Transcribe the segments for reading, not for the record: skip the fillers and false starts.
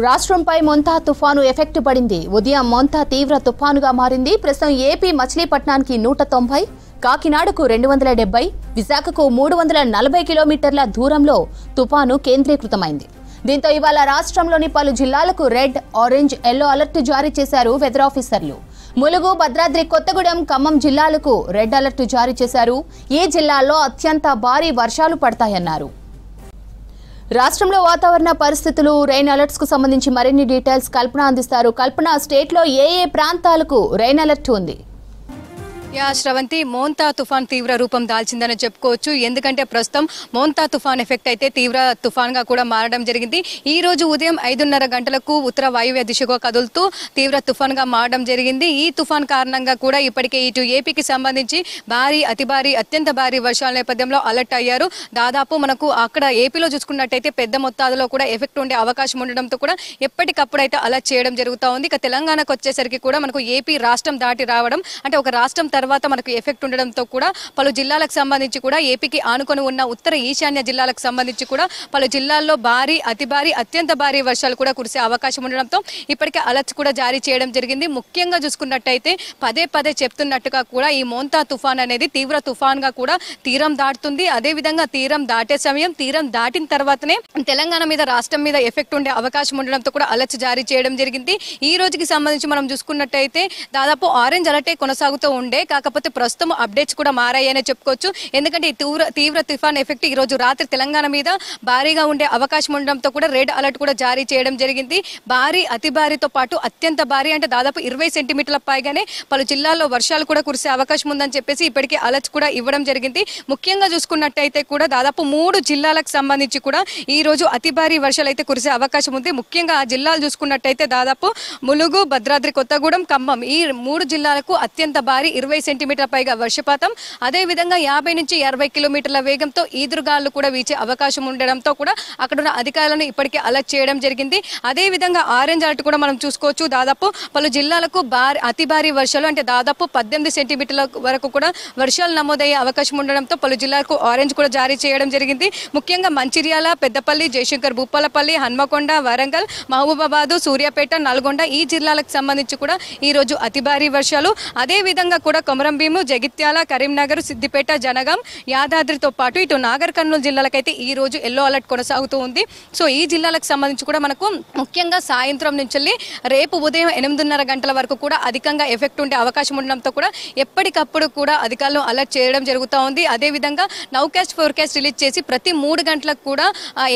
రాష్ట్రంపై మొంతా తుఫాను ఎఫెక్ట్ పడింది. ఉదయం మొంతా తీవ్ర తుఫానుగా మారింది. ప్రస్తుతం ఏపీ మచిలీపట్నానికి 190, కాకినాడకు 270, విశాఖకు 340 కిలోమీటర్ల దూరంలో తుఫాను కేంద్రీకృతమైంది. దీంతో ఇవాళ రాష్ట్రంలోని పలు జిల్లాలకు రెడ్, ఆరెంజ్, ఎల్లో అలర్ట్ జారీ చేశారు వెదర్ ఆఫీసర్లు. ములుగు, భద్రాద్రి కొత్తగూడెం, ఖమ్మం జిల్లాలకు రెడ్ అలర్ట్ జారీ చేశారు. ఈ జిల్లాల్లో అత్యంత భారీ వర్షాలు పడతాయన్నారు. రాష్ట్రంలో వాతావరణ పరిస్థితులు, రెయిన్ అలర్ట్స్ కు సంబంధించి మరిన్ని డీటెయిల్స్ కల్పన అందిస్తారు. కల్పన, స్టేట్ లో ఏ ప్రాంతాలకు రెయిన్ అలర్ట్ ఉంది? శ్రవంతి, మోంతా తుఫాన్ తీవ్ర రూపం దాల్చిందని చెప్పుకోవచ్చు. ఎందుకంటే ప్రస్తుతం మోంతా తుఫాన్ ఎఫెక్ట్ అయితే తీవ్ర తుఫాన్ గా కూడా మారడం జరిగింది. ఈ రోజు ఉదయం 5:30 గంటలకు ఉత్తర వాయువ్య దిశగా కదులుతూ తీవ్ర తుఫాన్ గా మారడం జరిగింది. ఈ తుఫాన్ కారణంగా కూడా ఇప్పటికే ఇటు ఏపీకి సంబంధించి భారీ, అతి భారీ, అత్యంత భారీ వర్షాల నేపథ్యంలో అలర్ట్ అయ్యారు. దాదాపు మనకు అక్కడ ఏపీలో చూసుకున్నట్టయితే పెద్ద మొత్తాలలో కూడా ఎఫెక్ట్ ఉండే అవకాశం ఉండడంతో కూడా ఎప్పటికప్పుడు అయితే అలర్ట్ చేయడం జరుగుతూ ఉంది. ఇక తెలంగాణకు వచ్చేసరికి కూడా మనకు ఏపీ రాష్ట్రం దాటి రావడం, అంటే ఒక రాష్ట్రం తర్వాత మనకు ఎఫెక్ట్ ఉండడంతో కూడా పలు జిల్లాలకు సంబంధించి కూడా ఏపీకి ఆనుకొని ఉన్న ఉత్తర ఈశాన్య జిల్లాలకు సంబంధించి కూడా పలు జిల్లాల్లో భారీ, అతి భారీ, అత్యంత భారీ వర్షాలు కూడా కురిసే అవకాశం ఉండడంతో ఇప్పటికే అలర్ట్స్ కూడా జారీ చేయడం జరిగింది. ముఖ్యంగా చూసుకున్నట్టయితే పదే పదే చెప్తున్నట్టుగా కూడా ఈ మోంతా తుఫాన్ అనేది తీవ్ర తుఫాన్ గా కూడా తీరం దాటుతుంది. అదే విధంగా తీరం దాటే సమయం, తీరం దాటిన తర్వాతనే తెలంగాణ మీద, రాష్ట్రం మీద ఎఫెక్ట్ ఉండే అవకాశం ఉండడంతో కూడా అలర్ట్స్ జారీ చేయడం జరిగింది. ఈ రోజుకి సంబంధించి మనం చూసుకున్నట్టయితే దాదాపు ఆరెంజ్ అలర్టే కొనసాగుతూ ఉండే, కాకపోతే ప్రస్తుతం అప్డేట్స్ కూడా మారాయనే చెప్పుకోవచ్చు. ఎందుకంటే ఈ తీవ్ర తుఫాన్ ఎఫెక్ట్ ఈ రోజు రాత్రి తెలంగాణ మీద భారీగా ఉండే అవకాశం ఉండడంతో కూడా రెడ్ అలర్ట్ కూడా జారీ చేయడం జరిగింది. భారీ, అతి భారీతో పాటు అత్యంత భారీ, అంటే దాదాపు 20 సెంటీమీటర్ల పైగానే పలు జిల్లాల్లో వర్షాలు కూడా కురిసే అవకాశం ఉందని చెప్పేసి ఇప్పటికే అలర్ట్స్ కూడా ఇవ్వడం జరిగింది. ముఖ్యంగా చూసుకున్నట్టయితే కూడా దాదాపు 3 జిల్లాలకు సంబంధించి కూడా ఈ రోజు అతి భారీ వర్షాలు అయితే కురిసే అవకాశం ఉంది. ముఖ్యంగా ఆ జిల్లాలు చూసుకున్నట్టయితే దాదాపు ములుగు, భద్రాద్రి కొత్తగూడెం, ఖమ్మం ఈ 3 జిల్లాలకు అత్యంత భారీ 20 సెంటీమీటర్ల పైగా వర్షపాతం, అదే విధంగా 50 నుంచి 60 కిలోమీటర్ల వేగంతో ఈదురుగాలు కూడా వీచే అవకాశం ఉండడంతో కూడా అక్కడున్న అధికారులను ఇప్పటికే అలర్ట్ చేయడం జరిగింది. అదే విధంగా ఆరెంజ్ అలర్ట్ కూడా మనం చూసుకోవచ్చు. దాదాపు పలు జిల్లాలకు అతి భారీ వర్షాలు, అంటే దాదాపు 18 సెంటీమీటర్ల వరకు కూడా వర్షాలు నమోదయ్యే అవకాశం ఉండడంతో పలు జిల్లాలకు ఆరెంజ్ కూడా జారీ చేయడం జరిగింది. ముఖ్యంగా మంచిర్యాల, పెద్దపల్లి, జయశంకర్, భూపాలపల్లి, హన్మకొండ, వరంగల్, మహబూబాబాద్, సూర్యాపేట, నల్గొండ ఈ జిల్లాలకు సంబంధించి కూడా ఈ రోజు అతి భారీ వర్షాలు, అదే విధంగా కూడా కొమరంభీము, జగిత్యాల, కరీంనగర్, సిద్దిపేట, జనగాం, యాదాద్రితో పాటు ఇటు నాగర్ కర్నూలు జిల్లాలకైతే ఈ రోజు ఎల్లో అలర్ట్ కొనసాగుతూ ఉంది. సో ఈ జిల్లాలకు సంబంధించి కూడా మనకు ముఖ్యంగా సాయంత్రం నుంచి రేపు ఉదయం 8:30 గంటల వరకు కూడా అధికంగా ఎఫెక్ట్ ఉండే అవకాశం ఉండడంతో కూడా ఎప్పటికప్పుడు కూడా అధికారులను అలర్ట్ చేయడం జరుగుతూ ఉంది. అదే విధంగా నౌకాస్ట్ ఫోర్కాస్ట్ రిలీజ్ చేసి ప్రతి 3 గంటలకు కూడా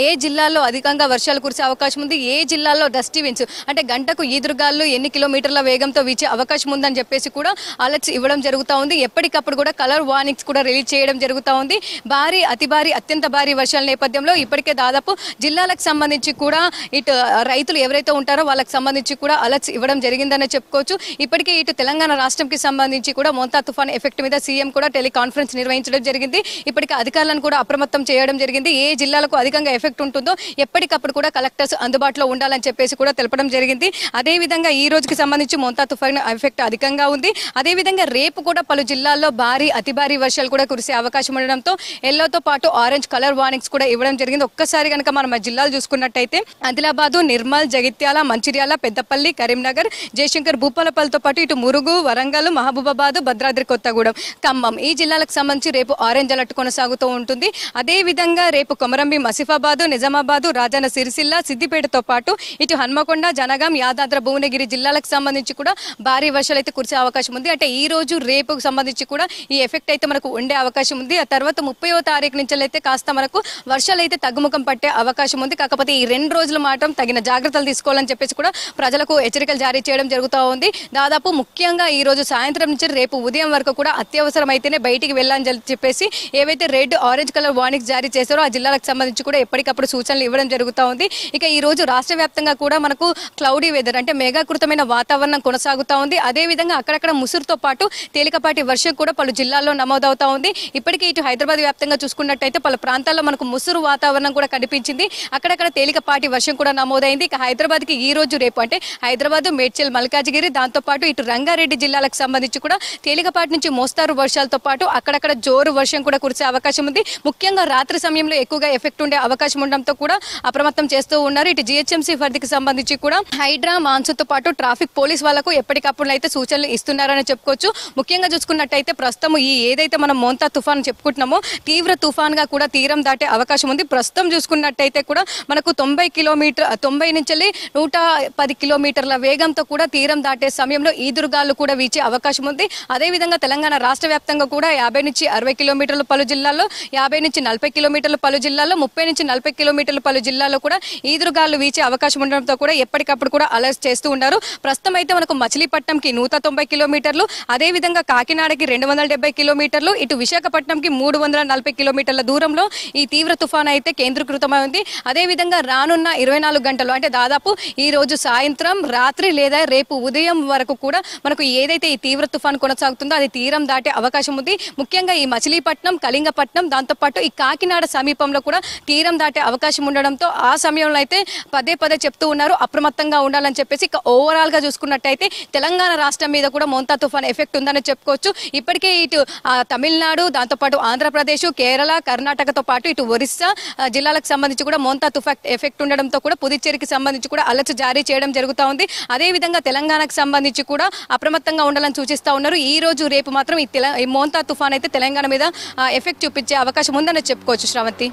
ఏ జిల్లాల్లో అధికంగా వర్షాలు కురిసే అవకాశం ఉంది, ఏ జిల్లాల్లో డస్టీ విండ్స్, అంటే గంటకు ఈదురుగాలు ఎన్ని కిలోమీటర్ల వేగంతో వీచే అవకాశం ఉందని చెప్పేసి కూడా అలర్ట్స్ ఇవ్వడం జరుగుతూ ఉంది. ఎప్పటికప్పుడు కూడా కలర్ వార్నింగ్స్ కూడా రిలీజ్ చేయడం జరుగుతూ ఉంది. భారీ, అతి భారీ, అత్యంత భారీ వర్షాల నేపథ్యంలో ఇప్పటికే దాదాపు జిల్లాలకు సంబంధించి కూడా ఇటు రైతులు ఎవరైతే ఉంటారో వాళ్ళకి సంబంధించి కూడా అలర్ట్స్ ఇవ్వడం జరిగిందని చెప్పుకోవచ్చు. ఇప్పటికే ఇటు తెలంగాణ రాష్ట్రంకి సంబంధించి కూడా మోంతా తుఫాన్ ఎఫెక్ట్ మీద సీఎం కూడా టెలికాన్ఫరెన్స్ నిర్వహించడం జరిగింది. ఇప్పటికే అధికారులను కూడా అప్రమత్తం చేయడం జరిగింది. ఏ జిల్లాలకు అధికంగా ఎఫెక్ట్ ఉంటుందో ఎప్పటికప్పుడు కూడా కలెక్టర్స్ అందుబాటులో ఉండాలని చెప్పేసి కూడా తెలపడం జరిగింది. అదే విధంగా ఈ రోజుకి సంబంధించి మోంతా తుఫాన్ ఎఫెక్ట్ అధికంగా ఉంది. అదే విధంగా రేపు కూడా పలు జిల్లాల్లో భారీ, అతి భారీ వర్షాలు కూడా కురిసే అవకాశం ఉండడంతో ఎల్లోతో పాటు ఆరెంజ్ కలర్ వార్నింగ్స్ కూడా ఇవ్వడం జరిగింది. ఒక్కసారి కనుక మనం జిల్లాలు చూసుకున్నట్టయితే ఆదిలాబాద్, నిర్మల్, జగిత్యాల, మంచిర్యాల, పెద్దపల్లి, కరీంనగర్, జయశంకర్, భూపాలపల్లితో పాటు ఇటు మురుగు, వరంగల్, మహబూబాబాద్, భద్రాద్రి కొత్తగూడెం, ఖమ్మం ఈ జిల్లాలకు సంబంధించి రేపు ఆరెంజ్ అలర్ట్ కొనసాగుతూ ఉంటుంది. అదే విధంగా రేపు కొమరంభీం, ఆసిఫాబాద్, నిజామాబాద్, రాజన్న సిరిసిల్ల, సిద్దిపేటతో పాటు ఇటు హన్మకొండ, జనగాం, యాదాద్రి, భువనగిరి జిల్లాలకు సంబంధించి కూడా భారీ వర్షాలు అయితే కురిసే అవకాశం ఉంది. అంటే ఈ రోజు రేపు సంబంధించి కూడా ఈ ఎఫెక్ట్ అయితే మనకు ఉండే అవకాశం ఉంది. ఆ తర్వాత 30వ తారీఖు నుంచి అయితే కాస్త మనకు వర్షాలు అయితే తగ్గుముఖం పట్టే అవకాశం ఉంది. కాకపోతే ఈ 2 రోజుల మాత్రం తగిన జాగ్రత్తలు తీసుకోవాలని చెప్పేసి కూడా ప్రజలకు హెచ్చరికలు జారీ చేయడం జరుగుతూ ఉంది. దాదాపు ముఖ్యంగా ఈ రోజు సాయంత్రం నుంచి రేపు ఉదయం వరకు కూడా అత్యవసరం అయితేనే బయటికి వెళ్ళాలని చెప్పేసి ఏవైతే రెడ్, ఆరెంజ్ కలర్ వార్నింగ్స్ జారీ చేశారో ఆ జిల్లాలకు సంబంధించి కూడా ఎప్పటికప్పుడు సూచనలు ఇవ్వడం జరుగుతూ ఉంది. ఇక ఈ రోజు రాష్ట్ర వ్యాప్తంగా కూడా మనకు క్లౌడీ వెదర్, అంటే మేఘాకృతమైన వాతావరణం కొనసాగుతూ ఉంది. అదే విధంగా అక్కడక్కడ ముసురుతో పాటు తేలికపాటి వర్షం కూడా పలు జిల్లాల్లో నమోదవుతా ఉంది. ఇప్పటికే ఇటు హైదరాబాద్ వ్యాప్తంగా చూసుకున్నట్టయితే పలు ప్రాంతాల్లో మనకు ముసురు వాతావరణం కూడా కనిపించింది. అక్కడక్కడ తేలికపాటి వర్షం కూడా నమోదైంది. ఇక హైదరాబాద్కి ఈ రోజు రేపు అంటే హైదరాబాద్, మేడ్చల్, మల్కాజిగిరి, దాంతోపాటు ఇటు రంగారెడ్డి జిల్లాలకు సంబంధించి కూడా తేలికపాటి నుంచి మోస్తారు వర్షాలతో పాటు అక్కడక్కడ జోరు వర్షం కూడా కురిసే అవకాశం ఉంది. ముఖ్యంగా రాత్రి సమయంలో ఎక్కువగా ఎఫెక్ట్ ఉండే అవకాశం ఉండడంతో కూడా అప్రమత్తం చేస్తూ ఉన్నారు. ఇటు జిహెచ్ఎంసీ పరిధికి సంబంధించి కూడా హైడ్రా, మాన్సూన్తో పాటు ట్రాఫిక్ పోలీస్ వాళ్లకు ఎప్పటికప్పుడు అయితే సూచనలు ఇస్తున్నారని చెప్పుకోవచ్చు. ముఖ్యంగా చూసుకున్నట్టయితే ప్రస్తుతం ఈ ఏదైతే మనం మోంతా తుఫాన్ చెప్పుకుంటున్నామో తీవ్ర తుఫాన్ గా కూడా తీరం దాటే అవకాశం ఉంది. ప్రస్తుతం చూసుకున్నట్టయితే కూడా మనకు 90 నుంచి 110 కిలోమీటర్ల వేగంతో కూడా తీరం దాటే సమయంలో ఈదురుగాలు కూడా వీచే అవకాశం ఉంది. అదేవిధంగా తెలంగాణ రాష్ట్ర వ్యాప్తంగా కూడా 50 నుంచి 60 కిలోమీటర్లు పలు జిల్లాల్లో, 50 నుంచి 40 కిలోమీటర్లు పలు జిల్లాల్లో, 30 నుంచి 40 కిలోమీటర్లు పలు జిల్లాల్లో కూడా ఈదురుగాలు వీచే అవకాశం ఉండడంతో కూడా ఎప్పటికప్పుడు కూడా అలర్ట్ చేస్తూ ఉన్నారు. ప్రస్తుతం అయితే మనకు మచిలీపట్నంకి 190 కిలోమీటర్లు, అదేవిధంగా కాకినాడకి 270 కిలోమీటర్లు, ఇటు విశాఖపట్నంకి 340 కిలోమీటర్ల దూరంలో ఈ తీవ్ర తుఫాన్ అయితే కేంద్రీకృతమై ఉంది. అదేవిధంగా రానున్న 24 గంటలు అంటే దాదాపు ఈ రోజు సాయంత్రం, రాత్రి లేదా రేపు ఉదయం వరకు కూడా మనకు ఏదైతే ఈ తీవ్ర తుఫాన్ కొనసాగుతుందో అది తీరం దాటే అవకాశం ఉంది. ముఖ్యంగా ఈ మచిలీపట్నం, కళింగపట్నం, దాంతోపాటు ఈ కాకినాడ సమీపంలో కూడా తీరం దాటే అవకాశం ఉండడంతో ఆ సమయంలో అయితే పదే చెప్తూ ఉన్నారు అప్రమత్తంగా ఉండాలని చెప్పేసి. ఇక ఓవరాల్ గా చూసుకున్నట్టయితే తెలంగాణ రాష్ట్రం మీద కూడా మోంతా తుఫాన్ ఎఫెక్ట్ ఉందని చెప్పుకోవచ్చు. ఇప్పటికే ఇటు తమిళనాడు, దాంతోపాటు ఆంధ్రప్రదేశ్, కేరళ, కర్ణాటకతో పాటు ఇటు ఒరిస్సా జిల్లాలకు సంబంధించి కూడా మోంతా తుఫాన్ ఎఫెక్ట్ ఉండడంతో కూడా పుదుచ్చేరికి సంబంధించి కూడా అలర్ట్ జారీ చేయడం జరుగుతూ ఉంది. అదేవిధంగా తెలంగాణకు సంబంధించి కూడా అప్రమత్తంగా ఉండాలని సూచిస్తా ఉన్నారు. ఈ రోజు రేపు మాత్రం ఈ మోంతా తుఫాన్ అయితే తెలంగాణ మీద ఎఫెక్ట్ చూపించే అవకాశం ఉందని చెప్పుకోవచ్చు శ్రావంతి.